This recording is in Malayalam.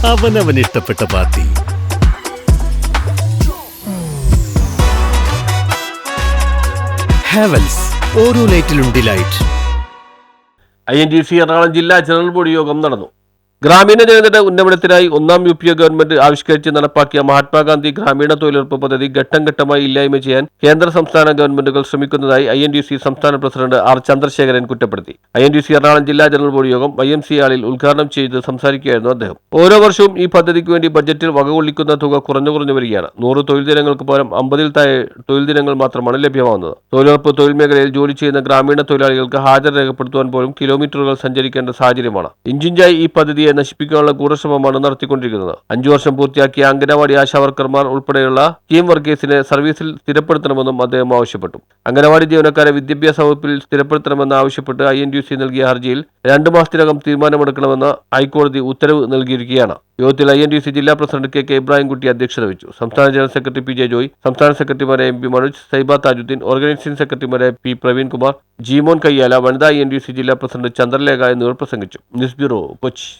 അവനവന് ഇഷ്ടപ്പെട്ട പാർട്ടി. ഹാവൽസ്, ഓരോ ലൈറ്റിലും ഡിലൈറ്റ്. INTUC എറണാകുളം ജില്ലാ ജനറൽ ബോഡി യോഗം നടന്നു. ഗ്രാമീണ ജനതയുടെ ഉന്നമനത്തിനായി 1-ാം UPA ഗവൺമെന്റ് ആവിഷ്കരിച്ച് നടപ്പാക്കിയ മഹാത്മാഗാന്ധി ഗ്രാമീണ തൊഴിലുറപ്പ് പദ്ധതി ഘട്ടം ഘട്ടമായി ഇല്ലായ്മ ചെയ്യാൻ കേന്ദ്ര സംസ്ഥാന ഗവൺമെന്റുകൾ ശ്രമിക്കുന്നതായി INTUC സംസ്ഥാന പ്രസിഡന്റ് R. ചന്ദ്രശേഖരൻ കുറ്റപ്പെടുത്തി. INTUC എറണാകുളം ജില്ലാ ജനറൽ ബോഡി യോഗം YMCA ഹാളിൽ ഉദ്ഘാടനം ചെയ്ത് സംസാരിക്കുകയായിരുന്നു അദ്ദേഹം. ഓരോ വർഷവും ഈ പദ്ധതിക്ക് വേണ്ടി ബജറ്റിൽ വകകൊള്ളിക്കുന്ന തുക കുറഞ്ഞു വരികയാണ്. 100 തൊഴിൽ ദിനങ്ങൾക്ക് പകരം 50-ൽ താഴെ തൊഴിൽ ദിനങ്ങൾ മാത്രമാണ് ലഭ്യമാകുന്നത്. തൊഴിലുറപ്പ് തൊഴിൽ മേഖലയിൽ ജോലി ചെയ്യുന്ന ഗ്രാമീണ തൊഴിലാളികൾക്ക് ഹാജർ രേഖപ്പെടുത്തുവാൻ പോലും കിലോമീറ്ററുകൾ സഞ്ചരിക്കേണ്ട സാഹചര്യമാണ്. ഇഞ്ചിഞ്ചായി ഈ പദ്ധതിയെ നശിപ്പിക്കാനുള്ള ഗൂഢശ്രമമാണ് നടത്തിക്കൊണ്ടിരിക്കുന്നത്. 5 വർഷം പൂർത്തിയാക്കിയ അംഗനവാടി ആശാവർക്കർമാർ ഉൾപ്പെടെയുള്ള ടീം വർക്കേഴ്സിനെ സർവീസിൽ സ്ഥിരപ്പെടുത്തണമെന്നും അദ്ദേഹം ആവശ്യപ്പെട്ടു. അംഗനവാടി ജീവനക്കാരെ വിദ്യാഭ്യാസ വകുപ്പിൽ സ്ഥിരപ്പെടുത്തണമെന്ന് ആവശ്യപ്പെട്ട് INTUC നൽകിയ ഹർജിയിൽ 2 മാസത്തിനകം തീരുമാനമെടുക്കണമെന്ന് ഹൈക്കോടതി ഉത്തരവ് നൽകിയിരിക്കുകയാണ്. യോഗത്തിൽ INTUC ജില്ലാ പ്രസിഡന്റ് KK ഇബ്രാഹിംകുട്ടി അധ്യക്ഷത വഹിച്ചു. സംസ്ഥാന ജനറൽ സെക്രട്ടറി PJ ജോയ്, സംസ്ഥാന സെക്രട്ടറിമാരായ MP മനോജ്, സൈബ താജുദ്ദീൻ, ഓർഗനൈസിംഗ് സെക്രട്ടറിമാരായ P പ്രവീൺകുമാർ, ജീമോൻ കയ്യാല, വനിതാ INTUC ജില്ലാ പ്രസിഡന്റ് ചന്ദ്രലേഖ എന്നിവർ പ്രസംഗിച്ചു. News bureau, Kochi.